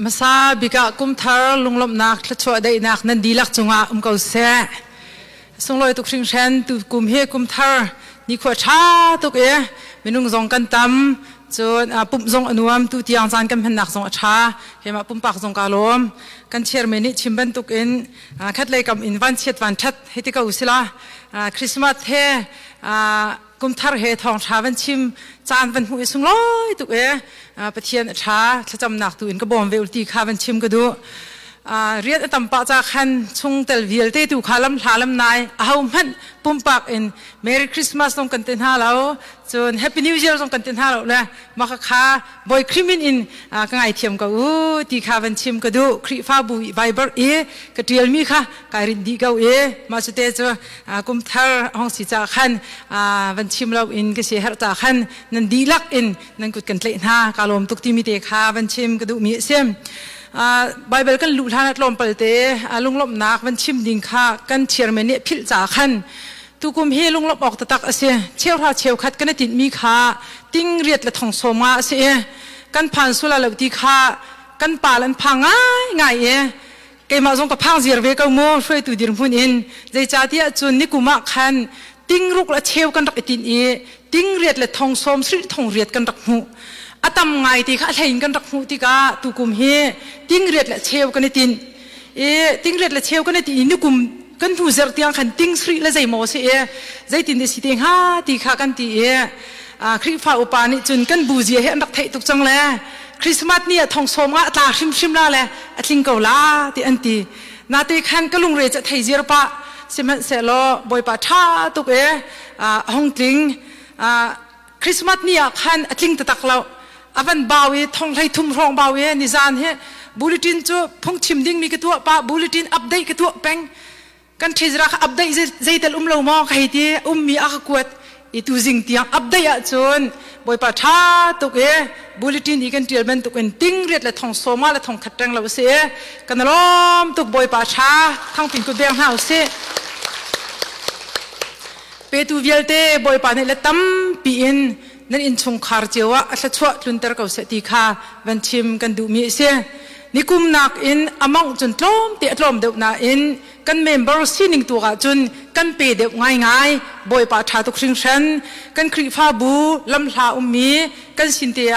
มาซาบิกะกุมทาร์ลุงลบนักละชัวได้นักนันดีลักจงอาเขาเสะส่งลอยตุกชิงเชนตุกุมเฮกุมทาร์นี่ขวดชาตุกมินุงซองกันตำจนปุ่มซองอนุมตุที่ยังจานกันเป็นนักซองชาเฮมาปุ่มปากซองกาลมกันเชียร์เมนิชิมบันตุกคัดเลยกับอินวันเชียดวันชัดเฮติกาอุศิลาคริสต์มาสเฮกุมทาร์เฮทองชาวันชิมจานวันหูส่งลอยตุกประเทศชาถ้าจำหนักตัวอินก็บอมเวลตีข้าวันชิมก็ดูเรียนตั้มปะจากขันชงเตลวิลเตตุขาลัมลำนายเอามันปุ่มปากอินเมรี่คริสต์มาสต้องกันเต็นห้าแล้วจนแฮปปี้นิวเยียร์ต้องกันเต็นห้าแล้วเลยมาค้าบอยคริมินอินก็ไอเทียมก็ตีข้าวันชิมก็ดูคริฟ้าบุยไบเบิร์ก็เทียลมีค่ะการินดีก็มาสุดเตจกุมทาร์ห้องสีจากขันวันชิมเราอินก็เสียหจากขันนันดีลักอินนันกุดกันเตะห้ากาลมตุกที่มีเตะข้าวันชิมก็ดูมีเสียมไบเบิลกันลุทานัดลมเปิลเตลุงลบนักวันชิมดิ่งข้ากันเชียร์เมเนพิลจากขันตุกุมเฮลุงลบออกตะตักเสียเชี่ยวท่าเชี่ยวคัดกันติดมีข้าติ้งเรียดและทองโซมาเสียกันผ่านสุราเหล่าที่ข้ากันป่าลันพังง่ายเกมาส่งกับพังเสียร์เวกเอาโม่ช่วยตุดินพูนอินใจจ่าที่จุนนิกุมาขันติ้งรุกและเชี่ยวกันรักติดติ้งเรียดและทองโซมสิทองเรียดกันรักหูอาตมไงที่ข้าเห็นกันรักหูที่กาตุกุมเฮติ้งเรียดและเชี่ยวกันตินติ้งเรียดและเชี่ยวกันตินนิกุมกันหูเสียร์ที่ยังขันติ้งสิและใจโมเสียใจตินเดสิเตงฮาที่ข้ากันตีคริฟ้าอุปาณิจุนกันบูเจียเห็นรักเทตุกจังเลยคริสต์มาสเนี่ยทองโสมตาชิมลาเลยทิ้งเกาลาที่อันตีนาตีขันก็ลุงเรจะไทยเจียร์ปะเสมันเสลอบอยปะชาตุกห้องทิ้งคริสต์มาสเนี่ยขันทิ้งตะตักเราอวันบ่าวทองไทยทุ่มรองบ่าวนิจานเฮบูเลตินจูพงชิมดิ้งมีกระตัวปะบูเลตินอัปเดตกระตัวแป้งกันเทจรักอัปเดตใจเตลเรามองใครที่มีอักกวดitu zing tiang update chon boi pa tha tuk bulletin ikan tialmen tuk en ting riat la thong soma la thong khatang la se kanalom tuk boi pa tha thang pin ku beng hau se pe tu vialte boi pa ne la tam pi in nan in chung khar chewa atla chwa tlunter ka se ti kha van chim kan du mi se nikum nak in among chun tlom te tlom deu na inกันเมมเบอร์ซีนิงตัวจุนกันเปเดง่ายบอยปาชาตุกชิงชันกันคริฟ้าบูลำลามีกันสินเตีย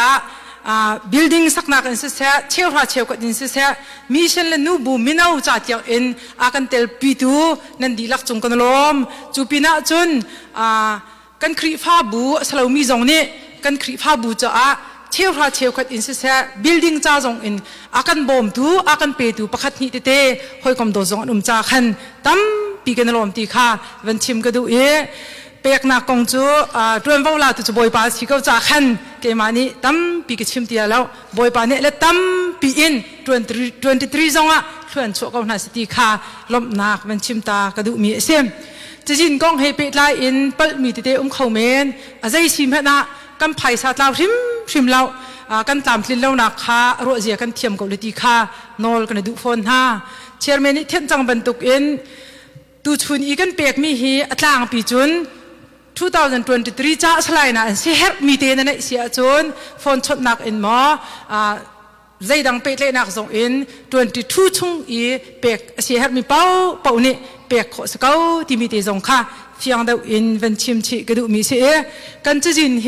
บิลดิ้งสักนักอินเสียเชี่ยวราเชี่ยวกันอินเสียมีเช่นเลนูบูมินาอุจัดอย่างอินกันเตลปีตูนันดีลักจงกันลมจูปีน่าจุนกันคริฟ้าบูสลามีจงนี้กันคริฟ้าบูจะเชี่ยวราเชี่ยวกันอินเสียบิลดิ้งจ้าจงอินกันบอมตูกันเปตูประคัดนิเตหอยคำโดจงจ้าขันตั้มปีกันลมตีข้าวันชิมก็ดูเปียกนักกงจูตรวนว่าเราจะบอยปาสิเขาจ้าขันเกมานี้ตั้มปีกันชิมตีแล้วบอยปาเนี่ยและตั้มปีอิน23จงชวนชัวกันหน้าสติข้าลมนักวันชิมตาก็ดูมีเสียมจะจินกงให้เปิดไลน์อินเปิดมีเตเข้าเมนใจชิมเหนะกันไผ่สัตว์เราชิมเรากันตามทิ้งเล่านักข้ารวดเสียกันเทียมกับเลติข้านอลกันดูฟอนฮาเชียร์เมนิเทียนจังบรรทุกอินตูชุนอีกันเปียกมีฮีอัตลางปีจุน2023จ้าสลายนะเสียมีเตนนั่นเสียจุนฟอนชดนักอินหมอใจดังเปียกเลยนักส่งอิน22ชุ่งอีเปียกเสียมีเป้านี่เปียกขอสเกาที่มีเตส่งค่ะเพียงเดียวอินวันชิมชีกระดูมีเสียกันจะจินเฮ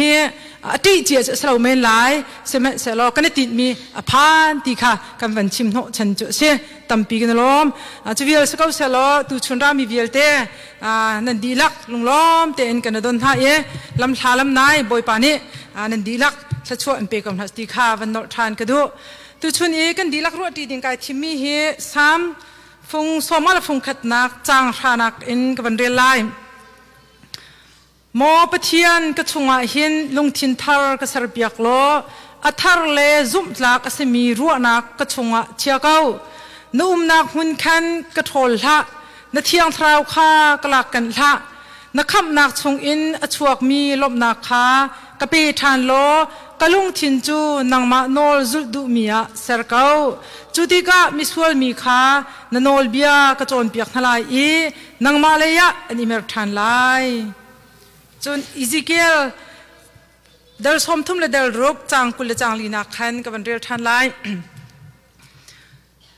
ที่เจียจะสลาวเมนไลเสมัยเสลอกันติดมีพานที่ค่ะกันวันชิมโนฉันจะเสียตั้มปีกันล้อมจะวิลสเกาเสลอตูชนรามีวิลเตนันดีลักลุงล้อมเตนกันโดนท่าลำชาลำนายบอยปานี่นันดีลักชัชวอันเปกำนัสติค่ะวันนอทานกระดูตูชนกันดีลักรัวตีดิงกายทิมีเฮซ้ำฟงสมาลฟงขัดนักจางชานักอินกันเรียลไลมอปเทียนกระชงหินลงทินทาร์กษรเปียกโลอัทาร์เลซุมลักเสมีรัวนักกระชงเชียเก้านุ่มนักหุ่นคันกระโถลละนเทียงทราวข้ากลักกันละนักขับนักชงอินอชวกมีลบนักขากระเปทานโลกะลุงทินจูนังมาโนลจุดดุมียเซร์เก้าจุดิกามิสวลมีขานโนลเบียกระโจนเปียกทลายนังมาเลยะอันนี้เมรทานไลจนอิซิเกลเดลสมทุ่มและเดลรูปจางกุลจางลีนักขันกับวันเรียลทันไล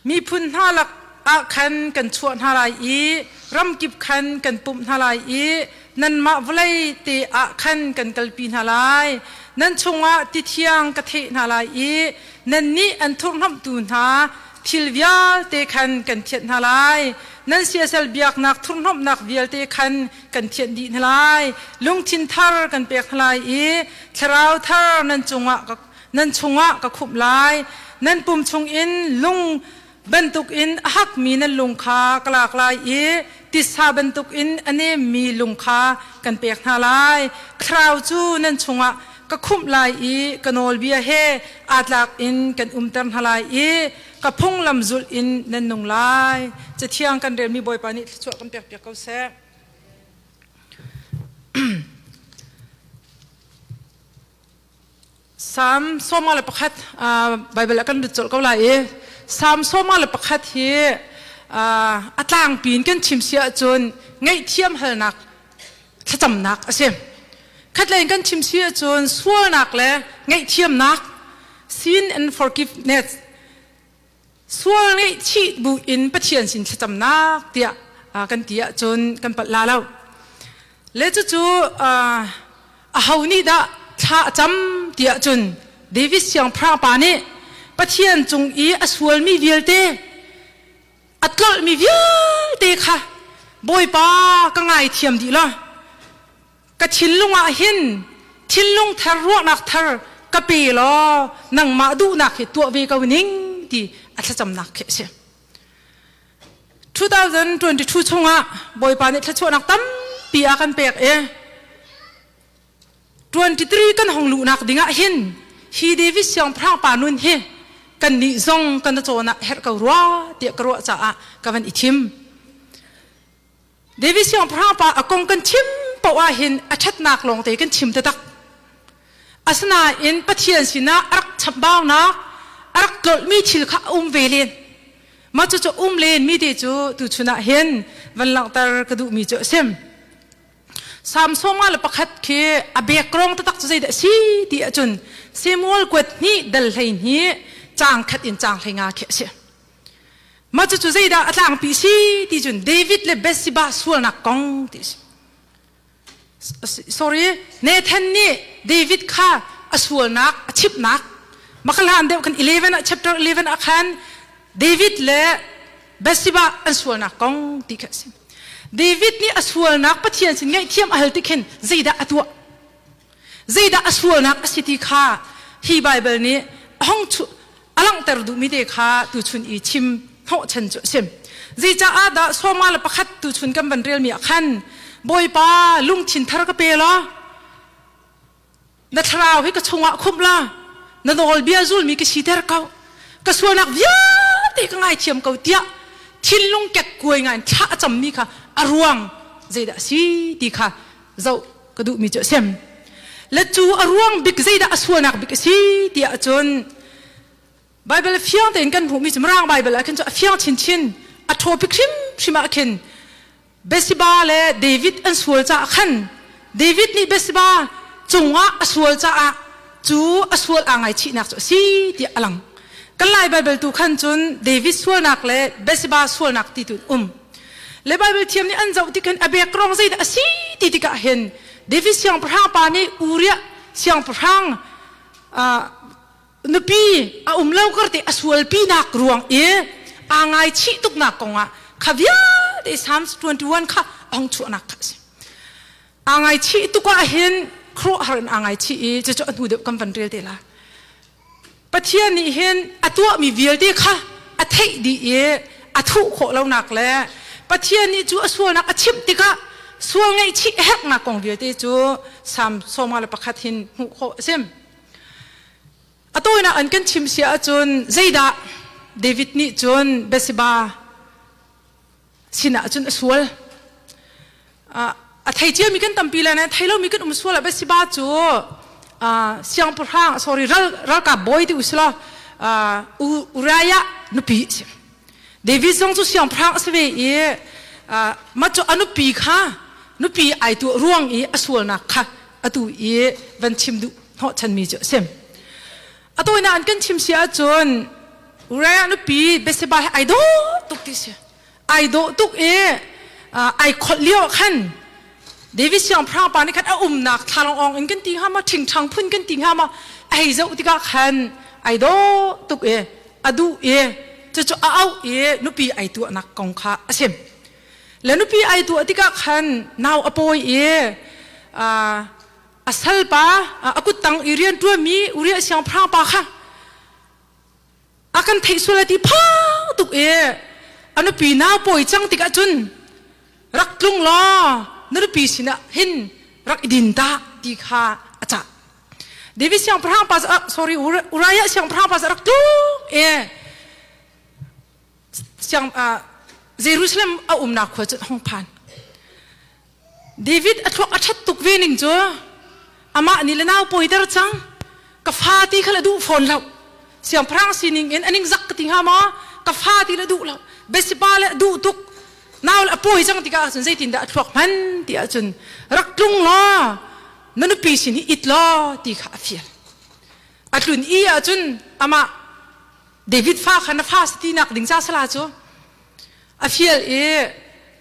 มีพุนหาลักอาคันกันชวนหาลายอีรำกิบคันกันปุ่มหาลายอีนั่นมาวลัยตีอาคันกันกลปีนหาลายนั่นชงอาติเทียงกะเทหาลายอีนั่นนี่อันทุรน้ำตูนหาทิลวิาเตคันกันเทียนหาลายนั่นเสียเซลเบียกนักทุรน้ำนักเวียเตคันกันเทียนดีหาลายลุงชินทาร์กันเปียกหาลายอีชราวทาร์นั่นชงอาก็ขุบลายนั่นปุ่มชงอินลุงบรรทุกอินหักมีนั่นลุงคากลากลายอีติสาบรรทุกอินอันนี้มีลุงคากันเปียกหาลายคราวจูนั่นชงก็คุมลายอีกันโอลเบียเฮอาตลักอินกันตันหาลายอีก็พงลำจุลอินนั่นนงลายจะเที่ยงกันเรียนมีบ่อยปานิช่วยกันเปียกเขาแซ่สามสมัยละประคัดไบเบิลกันดุจดก็ลายสามสมัยละประคัดเฮอัตลางปีนกันชิมเสียจนไงเทียมเฮนักถ้าจำนักเสียคัดเลยกันชิมเสียจนส่วนนักเลยไงเทียมนัก sin and forgiveness ส่วนไงชีบุอินปะเทียนสินถ้าจำนักเดียกันเดียจนกันปัดลาแล้วแล้วจู่ๆเขานี่ด่าถ้าจำเดียจนเดวิสยังพระปานี่ปะเทียนจงอีอสวลมีเวียลเตอัตลมีเวียลเตค่ะบอยป้าก็ง่ายเทียมดีละก็ชินลุงอาหินชินลุงทารัวนักทารก็ปีล้อนังมาดูนักตัวเวกวินิงดีอัตจำนักเสีย2022ชงอ่ะบอยป้าเนี่ยถ้าชวนนักตั้มปีอากันเปียก23กันห้องลูนักดิ่งอ่ะหินฮีเดวิสยังพระปานุนเฮกันนิจงกันโจนะเฮกรัวเตียกรัวจ้ากันอิทิมเดวิสยังพระปาอากงกันชิมปว่าหินอาชัดนักลงเตกันชิมตะตักอาสนาอินปะเทียนสินะอักฉับบ้างนะอักกลมีชิลข้าเวเลนมาจู่เลนมีเดจูตุชนะเห็นวันหลังตากระดูมีจ่อเซมสามสมัยละประคัดเคอเบกรองตะตักจะได้สีดีจนเซมัวลกวดนี้ดัลเลยนี้จางขัดอินจางให้งาเขเสียมาจู่ใจได้อัตลางปีสีดีจนเดวิดและเบสซิบาส่วนนักกองดิsorry เนธานนี่เดวิดข้าส่วนนักชิบนักมาขลานเดียวกัน11 chapter 11อาคารเดวิดและเบสซิบาส่วนนักกองดิเสียเดวิดนี่อสวลนักปะเทียนสิไงเทียมอัลติเคนใจดาอตัวใจดาอสวลนักสิทธิข้าฮีไบเบิลนี้ห้องชุอลังเตอร์ดูมิเดข้าตุชุนอีชิมโหชันจุเซมใจจ้าอาดาสวมาลประคัดตุชุนกันบันเรียลมีอัขันบอยป้าลุงชินทารกเปล่านัทราวให้กระชงวะคุมล่ะนัดโอลเบียซุลมีกษีเตอร์เขากระสวนักเยอะที่ก็ง่ายเทียมเขาเดียทินลุงแกกกวยงานชาจำนี่ค่ะอรวงใจดาสีดีค่ะเจ้ากระดูมีเจเซมและจูอรวงบิกใจดาสวนักบิกสีดีอาจนไบเบิลฟิยงแต่งกันผมมีจำร่างไบเบิลกันจะฟิยงชินอัทโทปิคริมชิมาเคนเบสิบาและเดวิดอันสวลจ้าขันเดวิดนี่เบสิบาจงว่าสวลจ้าจูสวลอ่างไอชีนักสีดีอลังกันไล่ไบเบิลตูขันจนเดวิดสวลนักและเบสิบาสวลนักที่ตุนและไบเบิลเทียมนี่อันเจ้าที่กันอเบกรองใจดาสีที่กะเห็นเดวิดเสียงพระปานี่อูเรียเสียงพระนปีเล่ากระติอสวลปีนักรวงอ่างไอชีตุกนักกงขวิาเด21ค่ะองชวนักอ่างไอชีตุกเห็นครัวหันอ่างไอชีจะจอดดูเด็กกำฟันเรียลเดล่ะปะเทียนนี่เห็นตัวมีเวียลเดค่ะเทดีทุกข์เราหนักแล้วปะเทียนนี่จูส่วนนักชิมติกะส่วนไงชีแหกนักกองเวียดจูสามสมัยละประคัดหินหุโคเซมตัวน่ะอันกันชิมเสียจนใจดาเดวิดนี่จนเบสิบาสินะจนส่วนไทยเจียมีกันตั้มปีแล้วนะไทยเรามีกันส่วนละเบสิบาจูเสียงพระ sorry รักกับบอยที่อุสลาอุรายะนุปีเดวิดทรงจุเสียงพระสเวียมาจอนุปีค่ะนุปีไอตัวร่วงส่วนนักค่ะตัววันชิมดูเหาะฉันมีเจอเซมตัวนั้นกันชิมเสียจน อุไรนุปีเบสบายไอโดตุกติเสียไอโดตุกไอขดเลี้ยวขันเดวิดเสียงพระปานี่ขันเอาหนักทารองอินกันตีห้ามาทิ้งทางพุ่นกันตีห้ามาไอเจ้าติกาขันไอโดตุกอดูจะเอานุปีไอตัวนักกองข้าเสียมแล้วนุปีไอตัวติกาขันนาวอโปยอาศัยป้าอากุตังอิเรียนตัวมีอุเรียเสียงพระปาค่ะอากันเทสุลติพ้าตุกอันนุปีนาวปอยจังติกาจุนรักลุงล้อนนุปีสินะหินรักดินตาติค่ะอาจารย์เดวิดเสียงพระปาsorry อุรายะเสียงพระปารักลุงเสียงเยรูซาเล็มเอานักขวดจุดห้องพันเดวิดอัตวอัดตุกเวนิงจ้ะอามานี่ละนาวปอยเดรจังกับฟาตีขลัดูฝนเราเสียงพระสินิงอันนี้จักติงหามะกับฟาตีละดูเราเบสบาละดูตุกนาวละปอยจังติกาจนใจตินดาอัตวมันติอาจนรักลุงล้อนั่นปีสินี่อิดล้อติขาเฟียอัตลุนอาจนอามาเดวิดฟ้าขันฟ้าสตินักดิ่งจ้าสลาจ้ะอาเฟีย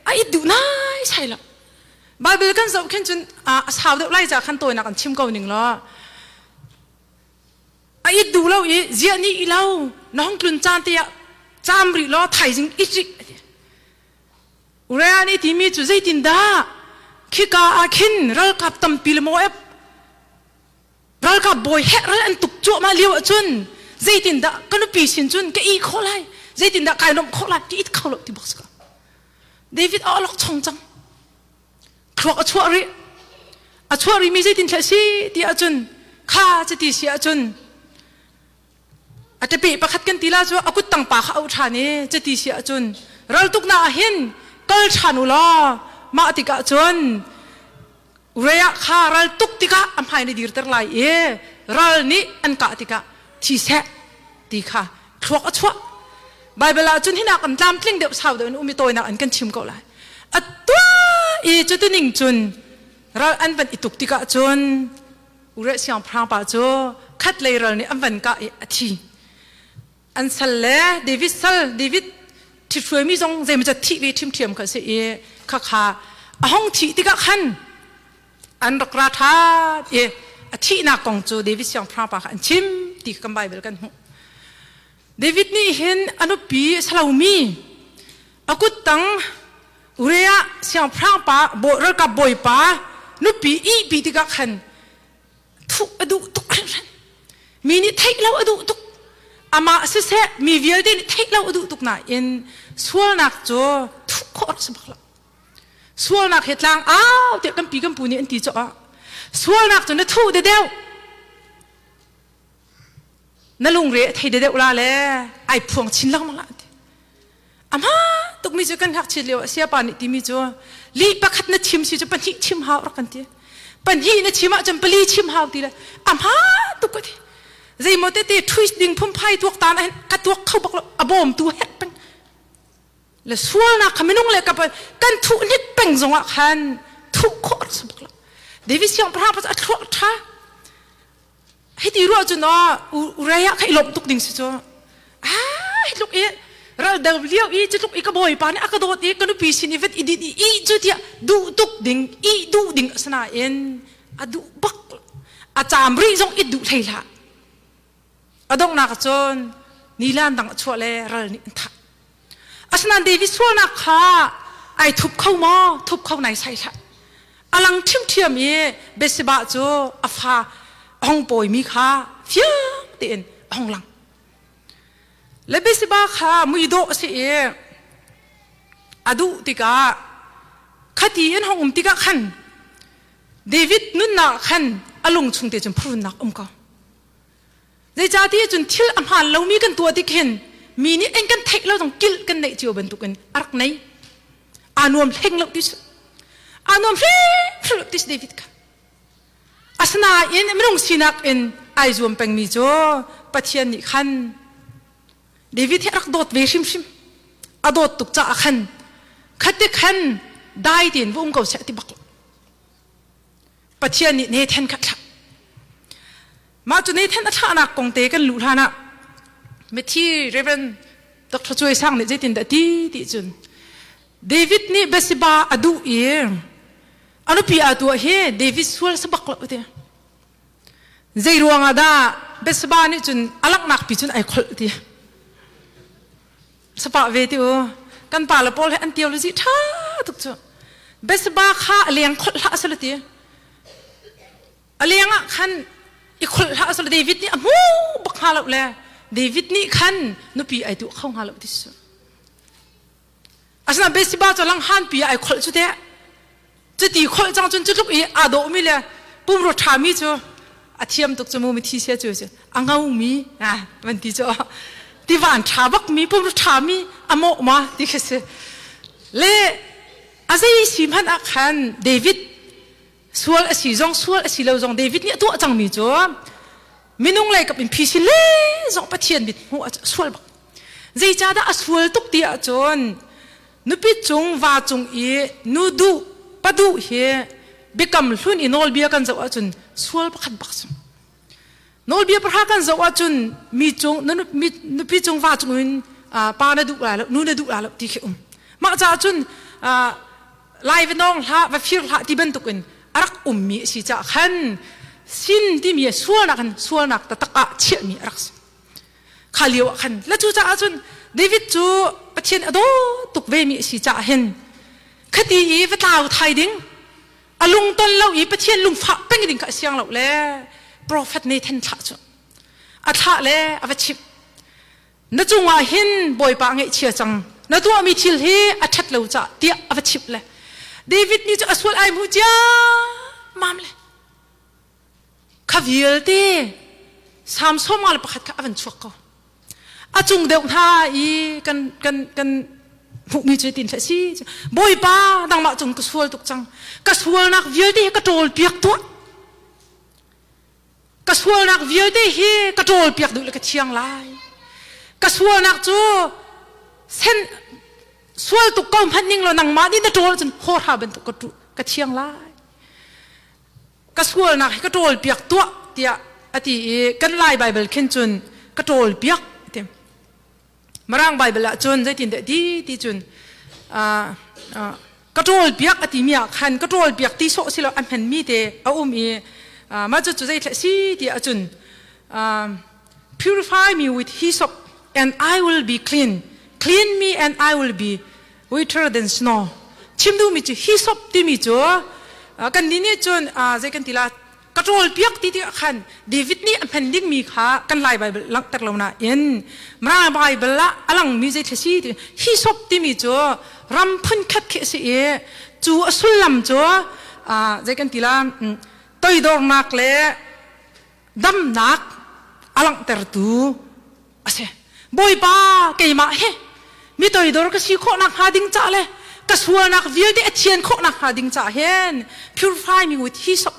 ไอ้ดูน่าใช่ละบาเบลกันจะขึ้นจนสาวเด็กไล่จากขันตัวนักชิมเกาหนึ่งละไอ้ดูเราเจียนี่เราน้องกลุ่นจานเตียจามริล้อไทยจริงอิจิอุเรียนี่ที่มีจุดใจตินดาขี้กาอาคินรัลกับตัมปิลโมเอฟรัลกับบอยเฮรัลอันตุกจั่วมาเลี้ยวจนใจตินดากันปีสินจนก็อีโคไลใจตินดาไก่นมโคไลที่อีเขาหลบที่บอกสกัดเดวิดเอาล็อกชงจังครัวชัวรีมีใจตินแค่สิที่อาจุนข้าจะตีเสียอาจุนอาจจะปีประคัดกันตีลาจัวอากุตังปากเขาชานี่จะตีเสียอาจุนเราตุกนาเห็นก็ชานุลามาติกาจุนเรียข้าเราตุกติกาอัมไฮในดีร์ตร์ไลเรานี่อันกาติกาที่เสติกาครัวชัวไบเบิลจุนที่นักอันตามคลิ่งเดียวสาวเดินอุมิโตยนักอันกันชิมก็เลยอัตตัวจุดที่หนึ่งจุนเราอันเป็นอิตุกติกาจุนอุเรศยองพระปาจูคัดเลยเราเนี่ยอันเป็นกาอธิอันสัลเลเดวิดที่ช่วยมีจงใจมันจะที่วิทิมเทียมกันเสียข้าห้องที่ติกาขันอันรักราธาอธินักกองจูเดวิดยองพระปาอันชิมติกันไบเบิลกันเดวิดนี่เห็นอนุปีสลามีอากุตังอุเรียเสียงพระปาโบรักับบอยปานุปีปีติกาขันทุกอดูทุกครั้งมีนี่เทคเราอดูทุกอามาเสะมีวิลเดนเทคเราอดูทุกน่ะอินส่วนนักโจทุกคนสมัครส่วนนักเหตุลางเด็กกันปีกันปูนี่อันตีโจส่วนนักจนทุกเดียวนั่นลุงเรทให้เด็กอุลาเลยไอ้พวงชินลังมาละอามาตุกมีจุกันหักชิลเลวเสียปานิติมีจูลีปักขัดนัดชิมสิจูปันฮีชิมหาวรักกันทีปันฮีนัดชิมอ่ะจำปลีชิมหาวทีละอามาตุกก็ทีใจหมดเตะทวิสต์ดิ่งพุ่มไพ่ตัวตาเห็นกัดตัวเข้าบักละอบอมตัวเฮ็ดเป็นแล้วส่วนนักขมิ้นงเลยกับกันทุกนิดเป็นจงอ่ะขันทุกคนสบักละเดวิสยังพระพัฒน์ทุกท่าให้ดีรู้จุนอ่ะอุเรียใครหลบตุกดิ่งสิจูให้ลูกเราเดินเลี้ยวจะลูกก็บ่อยป่านก็โดดก็นุปีสินิเวศอีจุดที่ดูตุกดิ่งดูดิ่งสนาเอ็นดูบักอาจารย์รีจงดูไทยละดงนักจนนิลันดังชัวเล่เรานี่ทักอาสนันเดวิสชัวนักข้าไอทุบเข้ามาทุบเข้าในใส่ละอลังทิมเทียมเบสบะโจอาฟาห้องป่วยมีข้าเฟี้ยเตียนห้องหลังและเบสิบาข้ามุยโดเสียอดูติกาขัดยันห้องติกาขันเดวิดนุนนักขันอารมณ์ชงเตจนพูดนักก็ในจ่าที่จนทิลอัมหันเรามีกันตัวที่เห็นมีนี่เองกันเทคเราต้องกิลกันในจิวบรรทุกกันอักไหนอานวมเพ่งเราดิสอานวมเพ่งเราดิสเดวิดกันอาสนาเอ็นไม่ต้องสินักเอ็นไอจวมเป็นมีโจปัจเจียนนี่ขันเดวิดที่รักโดดเวชิมอโดดตุกจ่าขันขัดเด็กขันได้ดินวุ่งเก่าเสติบักปัจเจียนนี่เนเธนขัดมาจุดเนเธนอัฐานักกงเตกันหลุดฮานะ เมทีเรเวนดรช่วยสร้างเนี่ยใจตินแต่ที่จุนเดวิดนี่เบสิบาอดูเองอันนั้นพี่อาตัวเฮเดวิดสวลสบักละเดียใจรวงอาดาเบสิบานี่จุนอลักนักพี่จุนไอคอลเดียสปะเวทีโอกันป่าละปอลให้อันเทียวเลยสิท่าทุกจุดเบสบาข้าเลี้ยงคนละสลัดเดียเลี้ยงอ่ะคันอีกคนละสลัดเดวิดนี่อ่ะมูบักฮาลเลยเดวิดนี่คันนุปีไอตัวเข้าฮาลที่สุดอาสนะเบสบาจะลังฮันปีไอคนจุดเดียจะตีคนจังจนจุดลุกอีอาโดมิเลยปุ่มรถทามีจ้ะอาเทียมตกจมูกมีที่เสียจ้ะอ่างเอามีอ่ะมันที่จ้ะที่วันทาบักมีปุ่มรถทามีอ่ะโมมาที่คือเล่อาศัยสิมันอาคันเดวิดสวลอสีจงสวลอสีเลวจงเดวิดเนี่ยตัวจังมีจ้ะมินุ่งเลยกับอินพิสิเล่จงปะเทียนบิดหัวสวลบักใจจ้าดาสวลตุกตีอาจนนุปิจงว่าจงอีนูดูปะดูเฮบิกำลุ่นอินอลเบียกันจะว่าจนสวลบักขัดบักจงนอลเบียประหากันจะว่าจนมีจงนุปิจงว่าจงอินปาเนดุลาแล้วนูเนดุลาแล้วที่เขมาจ้าจนไล่ไปน้องละไปฟิลละที่เป็นตุกินรักมีสิจ้าขันสินที่มีส่วนนักส่วนนักแต่ตะกะเชี่ยมีรักขาเลียวขันแล้วจู่จ้าจนเดวิดจู่ปะเชียนอโดตุกเวมีสิจ้าเห็นคดีอีไปตาวไทยดิ้งอลุงต้นเล่าอีปะเชียนลุงฟ้าเป็นดิ่งกะเสียงเหล่าเล่โปรเฟตเนทันท่าจู่อัฐะเล่อวชิบนั่นจงว่าเห็นบ่อยปางไงเชี่ยจังนั่นตัวมีทิลเฮอัฐะเหล่าจ้าเดียอวชิบเล่เดวิดนี่จะอสวลไอมูจ้ามามเลยข้าวิลเต้สามสมัยประคัดข้าวันชัวก็อาจงเดวท่าอีกันผู้มีใจตินเสียบ่อยป้าดังมาจงกสวลตุกจังกสวลนักวิลเต้กระโดดเปียกตัวกสวลนักวิลเต้เฮกระโดดเปียกดูเลยกระเชียงลายกสวลนักจูเส้นสวลตุกก้มพันนิ่งเราหนังมานี่นะโจจนโคตรหาเป็นตุกกระเชียงลายกสวลนักกระโดดเปียกตัวเดียอติกันไล่ไบเบิลขึ้นจนกระโดดเปียกเต็มมาร่างไบเบิลจนใจตินเดีที่จนกระโดดเปียกอติมีขันกระโดดเปียกที่โซสิเราอันเป็นมีเตเอามาจุดใจสิเดียจน purify me with hyssop and I will be clean me and I will be whiter than snow ชิมดูมิจูฮิซอบที่มิจูกันนี้เนี่ยจนใจกันทีละกระโดดเปียกที่ขันเดวิดนี่แผ่นดินมีขากันไล่ไบเบิลลักตะลงน่ะเอ็นมาไบเบิลละอลังมีใจเทสีฮิซอบที่มิจูรำพันคัดเคสีจูสุลลัมจูใจกันทีละตัวดอร์นักเล่ดำนักอลังเตอร์ตูอาเซ่บอยป้าเกี่ยมาเฮมีตัวดอร์ก็สีโคนักหาดิ้งจ่าเลยก็สวนักวิลเดอเชียนโคนักหาดิ้งจ่าเห็น purify me with hyssop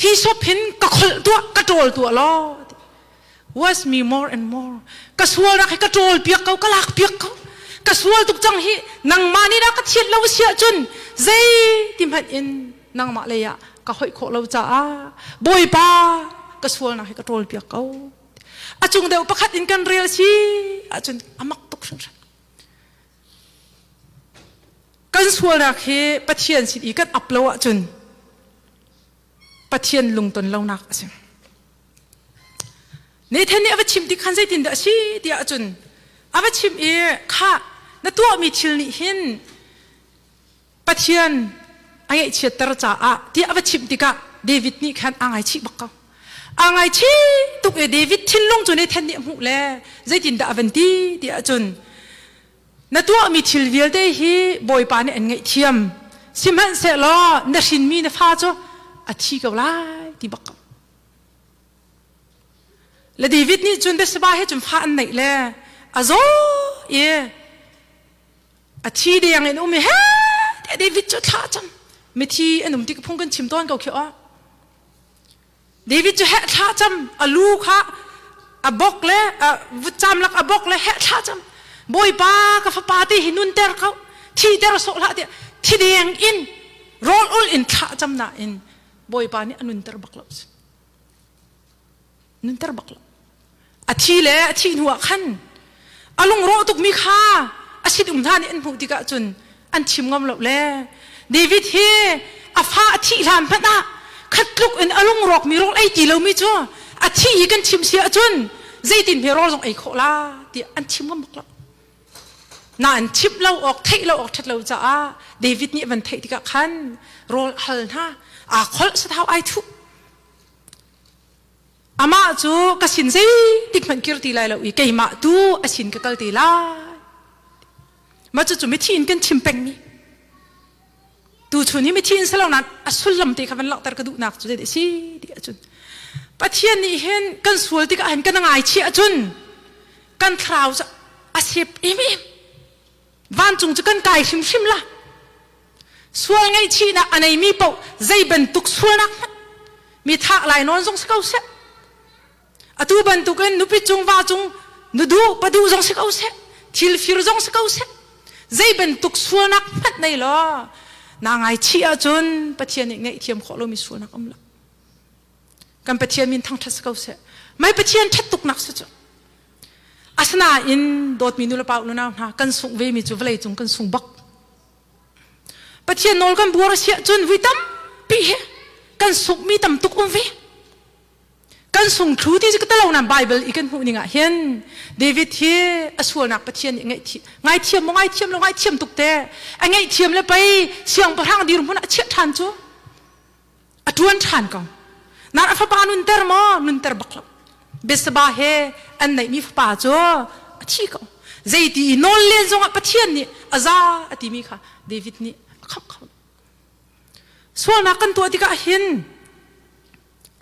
เห็นก็ขลตัวกระโดดตัวล้อ wash me more and more ก็สวนักให้กระโดดเปียกเขาก็ลากเปียกเขาก็สวตุกจังฮีนังมานี่นะก็เชียนเราเสียจนใจทิมพันอินนังมาเลยอะก็หอยโคเราจ่าบอยป้าก็สวนักให้กระโดดเปียกเขาอาจงเดียวประคัดอินกันเรียลชีอาจงอามักตกสังกันสวนักให้ปะเทียนสิอีกันอัปโลอาจงปะเทียนลุงตนเล่านักสิในเทนนี้อวชิมที่ขันใจตินเดชีที่อาจงอวชิมข้าณตัวมีทิลนิหินปะเทียนไอ้เชียตระจ่าที่อวชิมที่กะเดวิดนี่ขันอ่างไอชิบักเขาอ่างไอชิตุกเดวิดทิลลงจนในเทนนี้หูเล่ใจตินเดอวันที่ที่อาจงณตัวมีทิลวิลเดฮีบอยปานเนี่ยไงเทียมสิมันเสลอนชินมีนฟ้าจ้อาทิกเอาไล่ที่บักและเดวิดนี่จนเบสบายให้จนฟ้าอันไหนแล่อาโซอาทิเดียงเอ็นอุ้มเฮ้เดวิดจะท่าจังไม่ทีอันนุ่มที่กพุ่งกันชิมต้นเก่าเขียวเดวิดจะเฮท่าจังลูกค่ะบอกเลยวุจามลักบอกเลยเฮท่าจังบอยป้ากับฟ้าปาที่หินุนเตอร์เขาที่เตอร์โซละเดียที่เดียงอินโรลอุลอินท่าจังน่ะอินบอยป้านี่นุนเตอร์บักลบนุนเตอร์บักลบ อาทีเล่อาทีหัวขันอารมณ์ร้อนตุกมีค่าอาชีพท่านนี่อันผูกติกะจุนอันชิมงอมหลบเล่เดวิดเฮอาฟ้าอาทีลานพัดนะขัดลุกอันอารมณ์รอกมีรอกไอจีเราไม่ชัวอาทีกันชิมเสียจุนใจตินเพรอลงไอโคลาเดี๋ยวอันชิมงอมบอกเราน่าอันชิมเราออกเทเราออกทัดเราจ้าเดวิดนี่มันเทติกะขันโรลฮัลนะคอลสะเท้าไอทุอามาจูกสินซีติกมันกิรติไลเราอีกไก่มาดูอสินกะกัลติลามาจูไม่ทิ้งกันชิมเป็งนี่ดูชุนี้ไม่ทิ้งสลังนั้นอสุลลำติขับมันหลักตระกดูนักจุดเด็ดสิดิจุนปัจเจียนนี่เห็นกันสวยติกเห็นกันง่ายเชี่ยจุนกันคราวจะอาเสบอิมิวันจุงจะกันไก่ชิมละสวยง่ายชีนะอันไหนมีเป่าใจบรรทุกสวยนักมีท่าลายนอนทรงสเกาเสอตูบันตุกันนุปิจงวาจงนุดูปดูจงสเกาเสทิลฟิรจงสเกาเสใจบันตุกสวนักมัดในล้อนางไอชีอาจนปะเทียนไงเทียมขอเรามีสวนักอมละกันปะเทียนมินทั้งทัศเกาเสไม่ปะเทียนทัดตุกนักสุดอาสนาอินโดดมีนุลปาอุลนาฮะกันส่งเวมีจุเวลจงกันส่งบักปะเทียนนอลกันบัวเสียจนวิตัมปีเฮกันส่งมีตัมตุกอมเวกันส่งทรูที่จะก็ตลอดนั้นไบเบิลอีกกันหูนี่ไงเห็นเดวิดเฮอสวนักปะเทียนไงเทียมมองไงเทียมลงไงเทียมตุกเตะไงเทียมเลยไปเสียงประทังดีรุ่มพุ่นเชี่ยทันจูอดวนทันกันนั่นฟ้าปานุนเตอร์มอนุนเตอร์บักลับเบสบาเฮอันไหนมีฟ้าปาจูที่กันใจดีนอนเล่นจงปะเทียนนี่อาซาอติมีค่ะเดวิดนี่ขับสวนักกันตัวที่ก็เห็น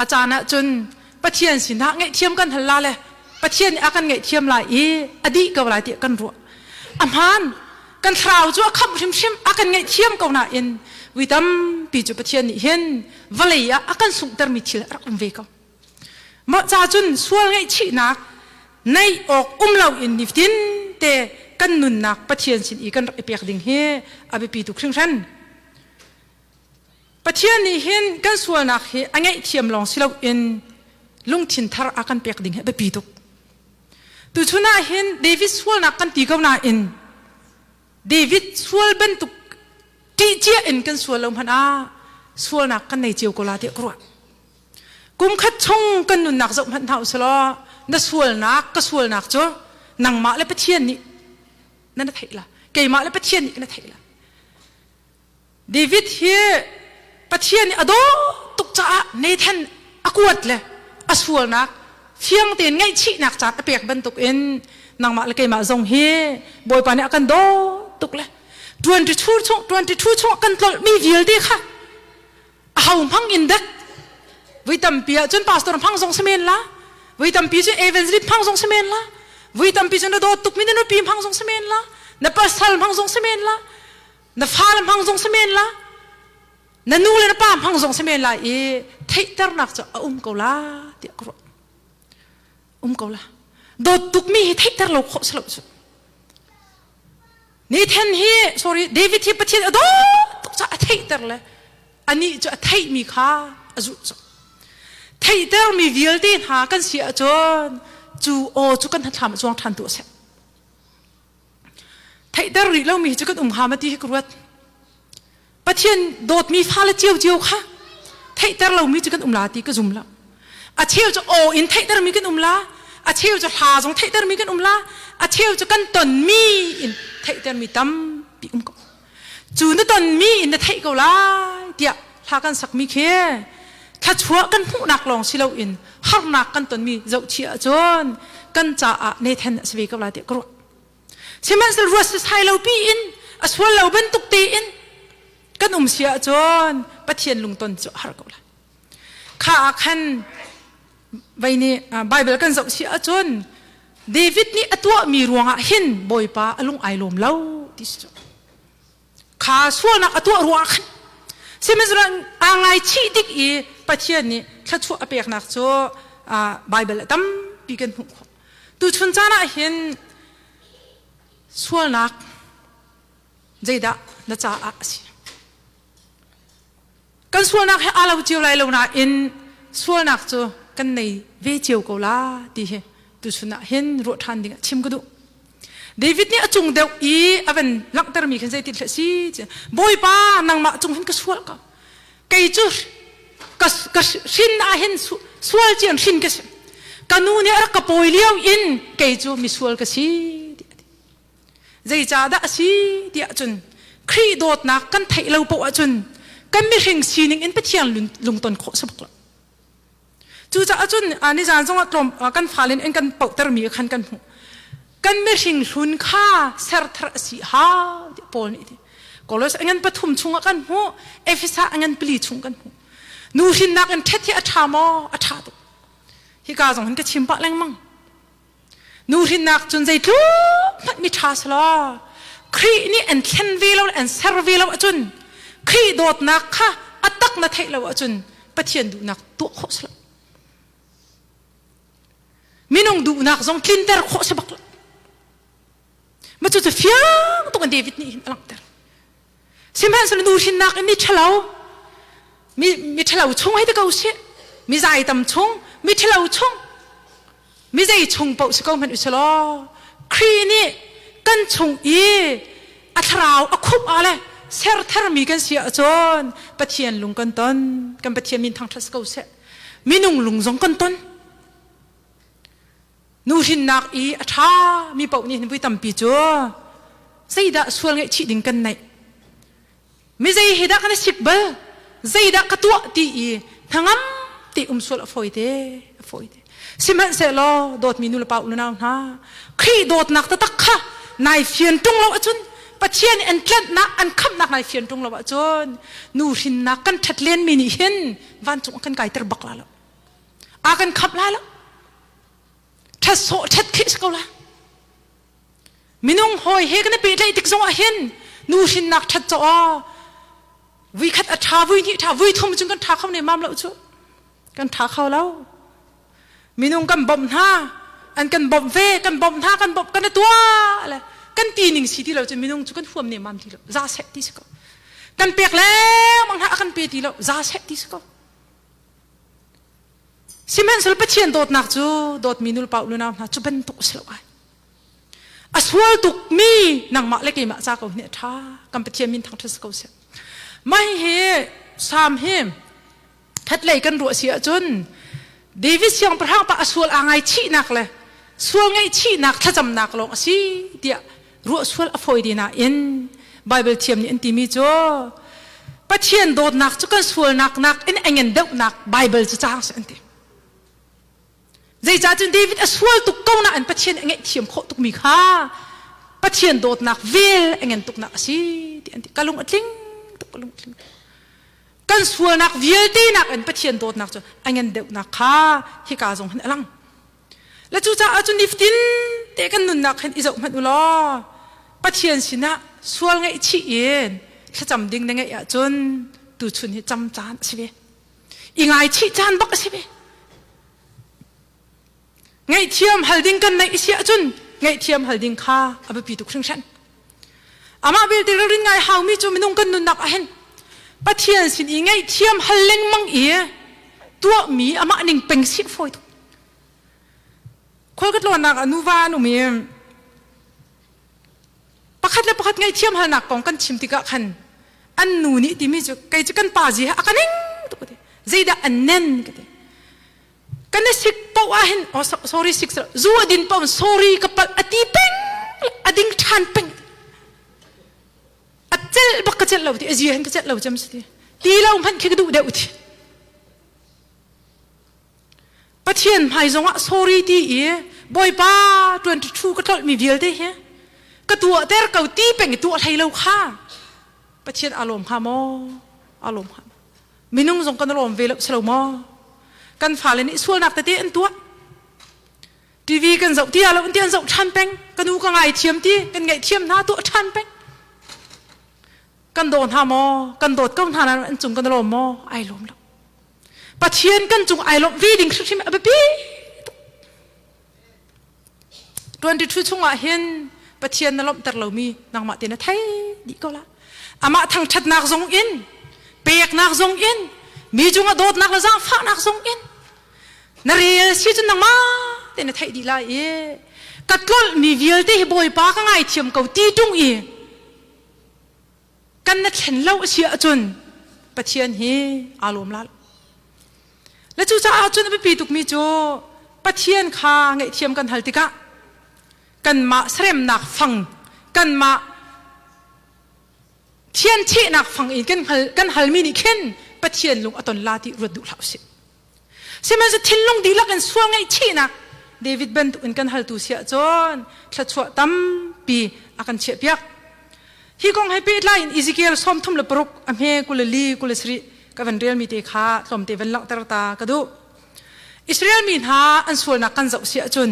อาจารย์จนปะเทียนสินะไงเทียมกันทันลาเลยปะเทียนอากันไงเทียมลายอดีกับลายเดียกันรัวอัมพันกันคราวจ้วขับชิมอากันไงเทียมกับน่าอินวิตัมปีจูปะเทียนนี่เห็นวะเลยอากันส่งเตอร์มิทิลรักเวกัมาจ้าจุนส่วนไงชีนักในออกเราอินนิฟตินเตกันนุนนักปะเทียนสินอีกันเปียกดิ่งเฮอภิปีตุครึ่งชั้นปะเทียนนี่เห็นกันส่วนนักเฮอันไงเทียมลองสิเราอินลุงทินทาร์อากันเปียกดิ่งเฮอภิปีตุตุชุน่าเห็นเดวิดส่วนนักกันตีกับน่าอินเดวิดส่วนบรรทุกที่เจียอินกันส่วนลมพันอาส่วนนักกันในเจียวกลาเดียกรัวกุมขัดชงกันนุนนักจะพันเท่าสลอนั่นส่วนนักก็ส่วนนักจ้ะนังมาและปะเทียนนี่นั่นน่ะไทยละเกี่ยมาและปะเทียนนี่นั่นไทยละเดวิดเฮปะเทียนนี่อโดตุกจ้าเนเธนอากวดเลยอส่วนนักเฟียงเตียนไงชีนักจัดเปียกบรรทุกเอ็นนังมาและเกี่ยมาทรงเฮบอยปานนี้กันโดตุกเลย22 ช่วงกันตลอดมีวิลดีค่ะเอาพังอินเด็กวิตัมปีจนพาสตอร์พังทรงเสมียนละวิตัมปีจนเอเวนส์ลิพังทรงเสมียนละวิตัมปีจนโดตุกมินนปีพังทรงเสมียนละนปัสสัลพังทรงเสมียนละนฟาลพังทรงเสมียนละนนูเลนป้าพังทรงเสมียนละเอเทตร์นักจะกอลาเดียกรกอลาโดตุกมีเทตร์เราขอสลับสุดนี่เทนฮีsorry เดวิดที่ประเทศโดตุกจะเทตร์เลยอันนี้จะเทมีค่าจุดเทตร์มีวิลดีหากันเสียจนจูโอจุกันทำจวงทันตัวเสร็จเทตร์รีเรามีจุกันหามาที่กรุดประเทศโดดมีฟ้าและเจียวค่ะเทตร์เรามีจุกันลาตีก็จุ่มละอาเชียวจะโออินเทตร์มีกันลาอาเชียวจะหาจงเทตร์มีกันลาอาเชียวจะกันตนมีอินเทตร์มีตั้มปีก็จูนตนมีอินเทตร์ก็ลาเดียหากันสักมีแค่ถ้าชัวกันผู้นักลองสิเราอินหานักกันตนมีเจ้าเชียจนกันจ่าเนเธนสวีกับลาเดียกรัวใช่ไหมสรัวสไตล์เราปีอินอสวลเราเป็นตุกตีอินกันเสียจนปะเทียนลุงตนจะหากับลาข้าขันไว้นี่ไบเบิลกันจะเสียจนเดวิดนี่ตัวมีรวงหินบอยป้าลุงไอลมเล่าที่สุดข้าส่วนนักตัวรวงขันใช่ไหมส่วนอ่างไอชีดิกอีปะเทียนนี่ถ้าชัวเปียกนักชัวไบเบิลตั้มปีกันหุ่นตัวชนจานะเห็นส่วนนักใจดะน่าจะอาศัยกันส่วนนักให้อาเราเจียวไรเราหน้าอินส่วนนักจูกันในเวเจียวกูลาดีเห tu suna hen ro than ding chim gudu David ni achung deu I aven lak ter mi khen zai ti si boy pa nang ma chung hen ka sual ka kai chu ka shin a hen sual chian shin ka kanu ni ar ka poi liao in kai chu mi sual ka si zai cha da si dia chun khri dot na kan thai lo po achun kan mi hring sining in pathian lung ton kho sabak chu cha achun ani jan jong atlom kan falin en kan pau ter mi khan kan hu kan mi hring hun kha ser thar si ha pol ni ti kolos angan pathum chunga kan hu efisa angan pli chung kan hu nu hin nak en thethi atha mo atha tu hi ka jong han ka chimpa leng mang nu hin nak chun zai thu phat mi tha sala khri ni en thlen vi lo en ser vi lo achun khri dot nak kha atak na thai lo achun pathian du nak tu kho sala minung du nak jong clinter kho sabak ma chu fiang to kan David ni alang ter simhan sala nu hin nak ni thalau mi thalau chung hai ta kau se mi zai tam chung mi thalau chung mi zai chung pau se kau man usalo khri ni kan chung I athrau akhup ale ser thar mi kan sia chon pathian lung kan ton kan pathian min thang thas kau se minung lung jong kan ton nu hin nak I atha mi pau ni bui tam pi cho sai da sual ngai chi ding kan nai mi zai heda kan sik ba zai da ka tua ti I thangam ti sual foi te siman se lo dot mi nu la pau na ha khi dot nak ta tak kha nai fian tung lo achun pathian en tlat na an kham nak nai fian tung lo achun nu hin nak kan that len mi ni hin van chung kan kai ter bak la lo a kan khap la lo that so that khis ko la minung hoi he kan pe dai tik zong a hin nu hin nak that cho vi khat a tha vui ni tha vui thum chung kan tha kham ne mam lo chu kan tha khaw lo minung kan bom ha an kan bom ve kan bom ha kan bom kan tua la kan ti ning si ti lo chu minung chu kan huam ne mam ti lo za se ti sko kan pek le mang ha kan pe ti lo za se ti sko simen sel pathian dot nak chu dot minul pau lu na chu ban tu slo ai aswal tuk mi nang ma le ke ma cha ko ne tha kan pathian min thang thas ko se mai he sam him that lei kan ru sia chun David siang perhang pa aswal angai chi nak le sual ngai chi nak thajam nak long asi dia ru sual afoi dina in Bible thiam ni anti mi cho pathian dot nak chu kan sual nak in angen deuh nak Bible chu chang se anti zai cha chun David aswal tu ko na an pathian ngai thiam kho tuk mi kha pathian dot nak vel angen tuk nak asi ti anti kalung atling tuk kalung atling kan sual nak viel ti nak an pathian dot nak chu angen deuh nak kha hi ka jong han alang la chu cha achun liftin te kan nun nak hen izau man ulo pathian sina sual ngai chi in thacham ding ngai ya chun tu chun hi cham chan sibe ingai chi chan bak sibe ngai thiam halding kan nai isia chun ngai thiam halding kha aba pi tu khring san ama bil ti rin ngai haw mi chu minung kan nun nak a hen pathian sin I ngai thiam halleng mang I tua mi ama ning peng si foi tu khol kat lo nak anuwa nu mi pakhat le pakhat ngai thiam hal nak kong kan chim ti ka khan an nu ni ti mi chu kai chu kan pa ji ha kaning tu ko zeida annen ka te kan sik pau a hen sorry sik zu adin pau sorry ka pal ati peng ading than peng achel bak ka chel lo ti aji hen ka chel lo jam si ti lo man khi du de uti pathian hai zonga sorry ti e boy pa 22 ka tol mi vial te he ka tu ter ka ti peng tu thai lo kha pathian alom kha mo alom kha minung zong kan rom ve lo slo mo kan fa le ni sual nak te en tu TV kan zau ti alo tian zau than peng kan u ka ngai thiam ti kan ngai thiam na tu than peng kan don ha mo kan dot kan ha na an chung kan rom mo ai lom lo pathian kan chung ai lom vi ding thrim abapi 22 chunga hen pathian na lom tar lo mi nang ma te na thai di ko la ama thang that nak zong in pek nak zong in mi chunga dot nak la zang fa nak zong in na real si chun nang ma แต่ในไทยดีละกัดล้อมีวิลเตะบอยป้าก็ง่ายเทียมเกาตีจุงกันนัดเห็นเล่าเชียจนปะเทียนอารมณ์ละแล้วจู่ๆจนไปปีตุกมีโจปะเทียนคาไงเทียมกันฮัลติกะกันมาเสร็มหนักฟังกันมาเทียนเชหนักฟังอีกกันฮัลมีนี่เข็นปะเทียนลงอตอนลาที่รดดูเหล่าสิใช่ไหมจะทิ้งลงดีละกันสวงไงเชนักเดวิดเบนตุนกันฮัลตูเสียจนขลัดชัวตั้มปีอากันเชียเปียกฮีกงให้ปีไลน์อิซิเกลซ้อมทุ่มละปรุกอเมกุลลีกุลสรีกับวันเรียลมีเตคาลมเตวันลักตระตากระดูอิสราเอลมีหาอันส่วนนักกันเจ้าเสียจน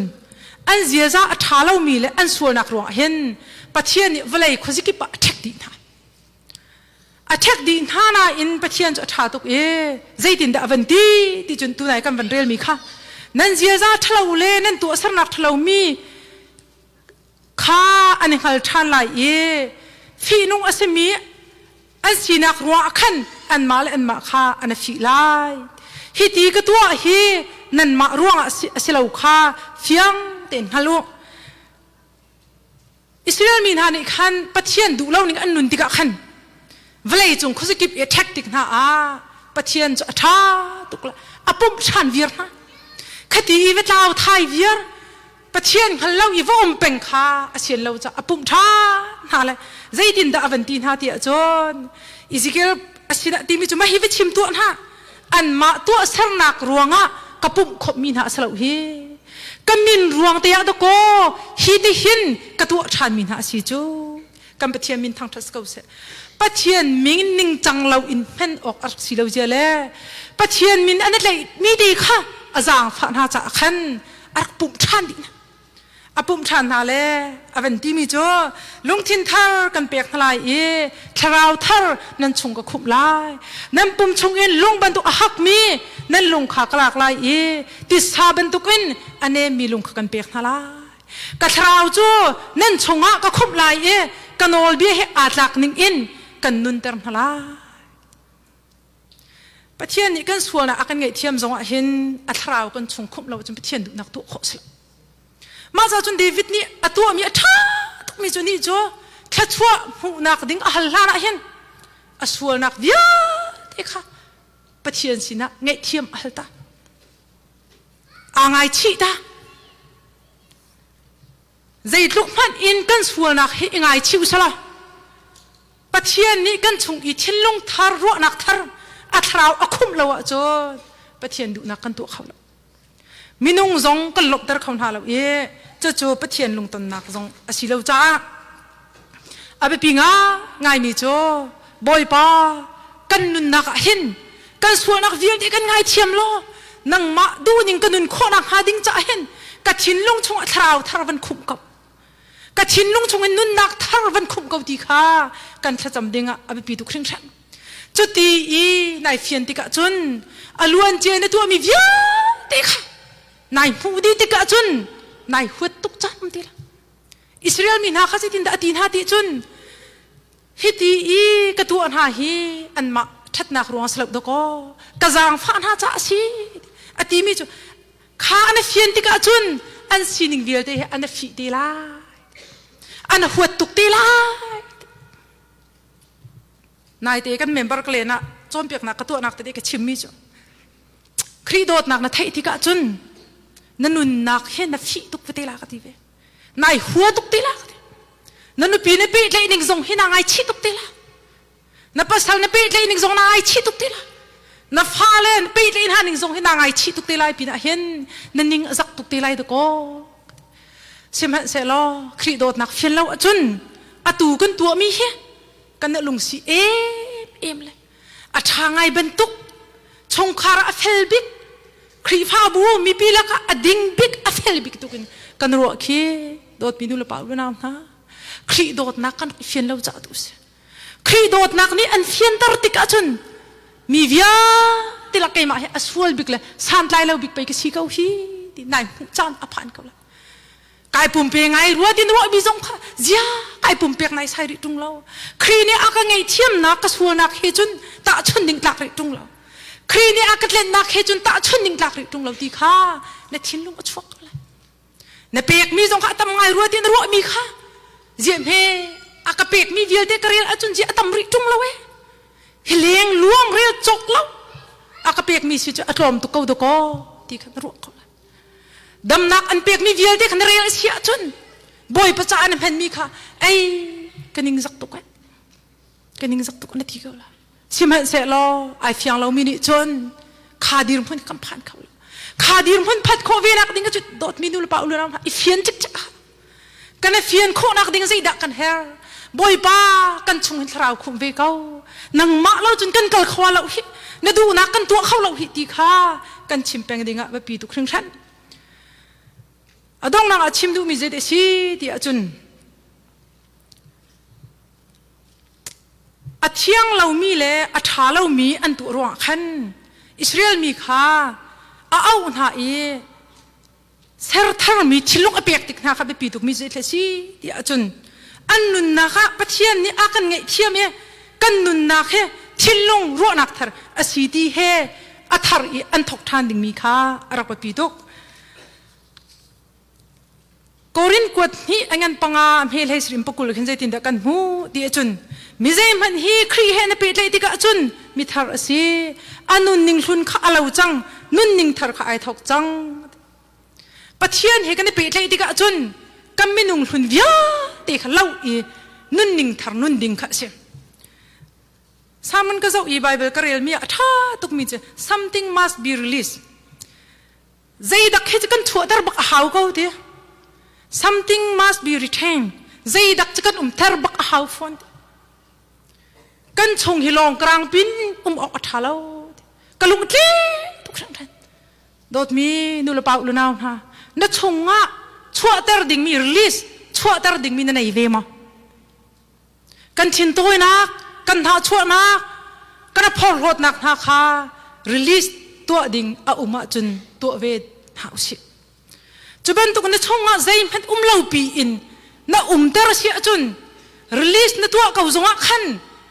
อันเสียจะอัฐาเรามีเลยอันส่วนนักหลวงเห็นปะเทียนนี่เวลาคนสิกิปะแท็กดีน่าอัฐดีน่าน่ะอินปะเทียนจะอัฐาตุกใจดินดาวันตีที่จนตัวไหนกันวันเรียลมีค่ะนั่นเสียจะทะเลาเล่นั่นตัวสนักทะเลามีข้าอันนี้เขาทานไหลฟีนุ่งอาศัยมีอันสีนักรัวขันอันมาและอันมาข้าอันฟีไลฮิตีก็ตัวนั่นมาร่วงอาศัยเราข้าเฟียงเต็นฮัลโหลอิสราเอลมีนานอีกขันปะเทียนดูเล่านี่อันนุนติกะขันเวลาจงเขาจะเก็บแท็กติกนะปะเทียนจะท่าตุกละอปุ่มชันเวียร์นะคดีเวลาไทยเวียร์ปะเทียนขันเล่าอีวอมเป็นข้าอาศัยเราจะอปุ่มท่าฮะเลยใจดินดาวันตีนฮะที่จนอิสราเอลอาศัยที่มีจุมาฮิวิชิมตัวนะอันมาตัวสนักรวงอ่ะกระปุ่มขบมีนหาสลาวก็มินรวงเตียตะโกฮิติหินกระตัวชานมินหาสิจูกันปะเทียนมินทางทัศกาวเสปะเทียนมินนิ่งจังเราอินเพนออกอักสิเราเจเลปะเทียนมินอันนั้นเลยมีดีค่ะอาจารย์ฝันหาจากขันอักปุ่มชานดินะอปุ่มชานนาเลอเวนตีมิจูลุงทินทาร์กันเปียกทลายทราวทาร์นั่นชงก็คุบลายนั่นปุ่มชงลุงบรรทุกหักมีนั่นลุงขากลากลายติสาบรรทุกอันนี้มีลุงกันเปียกทลายกะทราวจูนั่นชงก็คุบลายกันโอลเบียอาลักนิ่งกันนุนเตอร์ทลายปะเทียนนี่กันส่วนอากันไงเทียมจงเห็นอัทราวกันชงคุบเราจนปะเทียนดูนักตัวขอสละมาจากจนเดวิดนี่ตัวมีอัฐาตุกมีจนนี่จ้ะแค่ชั่วหูนักดิ้งอัลลานะเห็นส่วนนักเดียวเด็กค่ะปะเทียนสินะไงเทียมอัลตาไงชีตาใจลุกมันอินกันส่วนนักไงชิวสละปะเทียนนี่กันชงอีทิ้งลงทารุนักทาร์อัทราวอคุมเราจ้ะปะเทียนดูนักกันตัวเขาละมินุงซงก็หลบดาร์เขาหน้าเราจะโจปะเทียนลงต้นนักซงอาศิลาวจ้าอาเปปิงาไงมีโจบอยป้ากันนุนนักเห็นกันส่วนนักเวียนที่กันไงเทียมโลนังมาดูนิ่งกันนุนโคนักหาดิ้งจ้าเห็นกัดชินลงชงอัทราวทารวันคุมกับกัดชินลงชงนุนนักทารวันคุมกับดีค่ะกันถ้าจำดิ้งอาเปปีตุครึ่งฉันจุดที่นายเฟียนติกะจุนอลวนเจนตัวมีเวียนติค่ะนายผู้ดีติกะจุนนายหัวตุกจัดมันทีละอิสราเอลมีนาข้าศึกตินดาตีนหาติจุนฮิตีกระตัวอันหาฮีอันมาทัดนักรวงสลับดก็กระจางฟ้าหาจ้าสิอติมีจุข้าอันเฟียนติกะจุนอันสินิงเวียลเตอันฟีตีลาอันหัวตุกตีลานายเตกันเมมเบอร์กเลนะจอมเปียกนักกระตัวนักแต่เด็กชิมมีจุครีโดดนักนะไทยติกะจุนนั่นนุนนักเห็นนับฟีตุกตีลากติเวนายหัวตุกตีลากตินั่นนุปีนปีเลยนิ่งซงเห็นนางไอชีตุกตีลานับภาษาปีเลยนิ่งซงนางไอชีตุกตีลานับฟ้าเลยปีเลยหานิ่งซงเห็นนางไอชีตุกตีลาปีน่ะเห็นนั่นนิ่งจักตุกตีลาตะโกเชื่อมันเสร็จแล้วครีโดดนักเฟียนแล้วจุนอตูกันตัวมีเฮกันเนี่ยลุงสีเอ็มเลยอาชางไงบรรทุกชงคาราเฟลบิกครีฟ้าบูมีปีละก็อดิ่งบิกอเฟลบิกตุกันรัวขี้โดดปีนูละป่าวเวียดนามนะครีโดดนักกันเฟียนเราจัดดูสิครีโดดนักนี่อันเฟียนตร์ติกาจุนมีเวียติละไกมาเฮอสวอลบิกเลยสันไลเราบิกไปก็สีเกาฮีที่นายจานอภันเขาละกายปุ่มเปียงไงรัวที่นัวบิจงค่ะเจ้ากายปุ่มเปียงไงใส่ริตุงเราครีนี่อากันไงเทียมนักกสวนักเฮจุนตาชุนดิ่งหลักริตุงเราครีนี่อากันเล่นนักเฮจุนตาชุนดิ่งหลักริตุงเราดีค่ะในทิ้งลุงก็ชวกเลย na pek mi zong kha tam ngai ruwa tin ruwa mi kha jem he aka pek mi vial te karel achun ji atam ri tung lawe hileng luang rel chok law aka pek mi si chu atlom tu ko ti khan ruwa ko dam nak an pek mi vial te khan rel si achun boy pa cha an phen mi kha ai kaning zak tu na ti ko la sim han se lo ai fiang lo mi ni chon kha dir phun kam phan khaw kha dir phun phat ko ve nak ding chu dot mi nu la pa lu ram i fian chik chak kan fian kho nak ding zai da kan her boy pa kan chung thrau khum ve kau nang ma lo chun kan kal khwa lo hi na du na kan tu khaw lo hi ti kha kan chim peng dinga ba pi tu khring than adong nang a chim du mi je de si ti a chun a thiang lo mi le a tha lo mi an tu ro khan Israel mi kha a au na e ser thar mi thiluk a pek tik na kha be pi tu mi je the si ti a chun an nun na kha pathian ni a kan ngai thiam e kan nun na khe thilung ro nak thar a si ti he a thar i an thok than ding mi kha arak pa pi tuk Korin kwat hi angan panga mhel he srim pakul khin zai tin da kan hu ti chun mi zai man hi khri he na pe tlai ti ka chun mi thar asi anun ning hlun kha alo chang nun ning thar kha ai thok chang pathian he kan pe tlai ti ka chun kam minung hlun via te kha lau i nun ning thar nun ding kha se saman ka zo i bible ka rel mi atha tuk mi che something must be released zai dak he kan thu dar bak hau ko te something must be retained zai dak chikan thar bak hau fon kan chung hilong krang pin ok athalo kalung tle tuk sang than dot mi nu la pau lu naw ha na chunga chua ter ding mi release chua ter ding mi na nei ve ma kan chin toy nak kan tha chua nak kan phor hot nak ha kha release to ding a uma chun to ve hausi chuban tu kan chunga zai phat lo pi in na ter si chun release na to ka zonga khan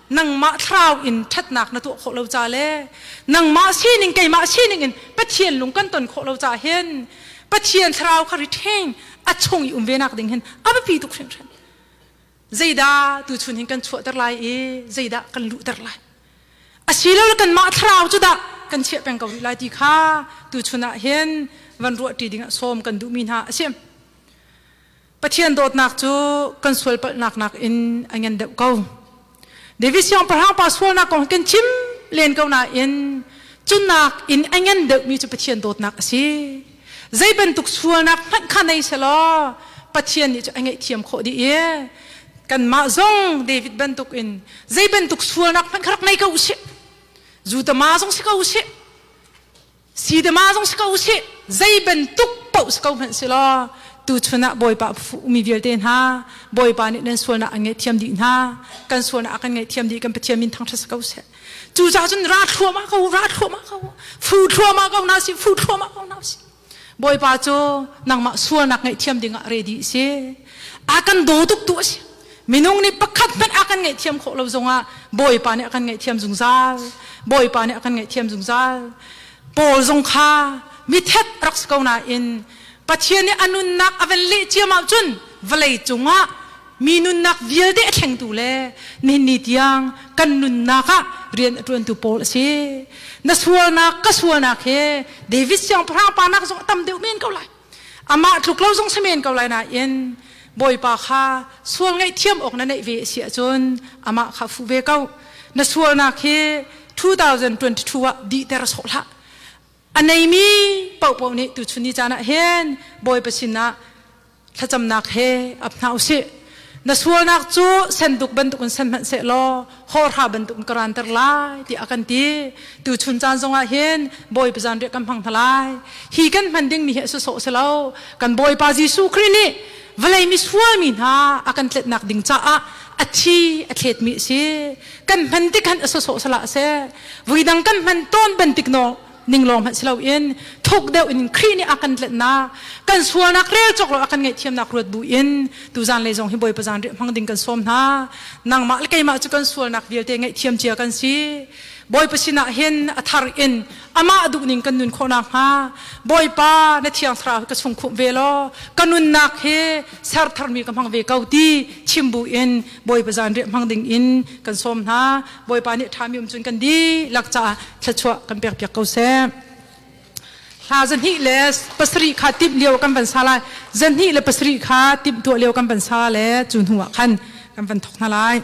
nang ma thrau in that nak na tu kho lo cha le nang ma sining kai ma sining in pathian lung kan ton kho lo cha hen pathian thrau kha retain a chung i ve nak ding hen aba pi tu khren khren zaida tu chun hin kan chua tar lai e zaida kan lu tar lai asilo kan ma thrau chu da kan che peng kau lai ti kha tu chuna hen van ro ti ding som kan du min ha asem pathian dot nak chu kan sual pal nak in angen de kau David siang parang paswal na kong kan chim len kau na in chunak in angen de mi chu pathian dot nak si zai ban tuk sual nak phat khanai selo pathian ni chu angai thiam kho di e kan ma zong David ban tuk in zai ban tuk sual nak phat kharak nai kau si zu ta ma zong si kau si ta ma zong si kau si zai ban tuk pau si kau man selo tu chuna boy pa mi vial ten ha boy pa ni nen sual na angai thiam di na kan sual na kan ngai thiam di kan pathian min thang thas kau se chu cha chun ra thua ma kau fu thua ma kau na si fu thua ma kau na si boy pa cho nang ma sual nak ngai thiam ding a ready se akan do tuk tu si minung ni pakhat pat akan ngai thiam kho lo zonga boy pa ni akan ngai thiam zungzal boy pa ni akan ngai thiam zungzal pol zong kha mi thet rak kau na in pathian ni anun nak aven le chiam au chun valei chunga minun nak vial de theng tu le ni tiang kan nun naka rian atun tu pol se na sual nak ka sual nak he David siang pra pa nak zong tam deu men kau lai ama tluk lo zong semen kau lai na in boy pa kha sual ngai thiam ok na nei ve sia chun ama kha fu ve kau na sual nak he 2022 wa di ter so la anei mi pau ni tu chuni chana hen boy pasina thacham nak he apnau se na sual nak chu senduk banduk san man se lo hor ha banduk karan ter lai ti akan ti tu chun chan zonga hen boy pajan re kam phang thalai hi kan manding ni he so se lo kan boy pa Jesu Christ ni valai mi sual mi na akan tlet nak ding cha a achi atlet mi se kan mandik kan so sala se widang kan man ton bantik no ning lom han silo in thok deu in khri ni akan let na kan sual nak re chok lo akan ngai thiam nak rut bu in tu jan le jong hi boy pajan re phang ding kan som na nang ma kai ma chu kan sual nak vial te ngai thiam chia kan si บอยปสินะเห็นอัธารอินอามาดุนิงกันนุนโคนักฮาบอยป้าในเทียงทราวกระชงคุเวลอกันนุนนักเฮสารทารมีกำพังเวกาวตีชิมบุอินบอยประจานเรียมังดิงอินกันสมฮาบอยป้าเนี่ยทามีจุนกันดีหลักจ่าชัชวะกันเปียกเปียกเกาเซลาจันฮิเลสปัสริขาติบเลียวกันเป็นซาลายจันฮิเลปัสริขาติบตัวเลียวกันเป็นซาเลจุนหัวขันกันเป็นทกนาลาย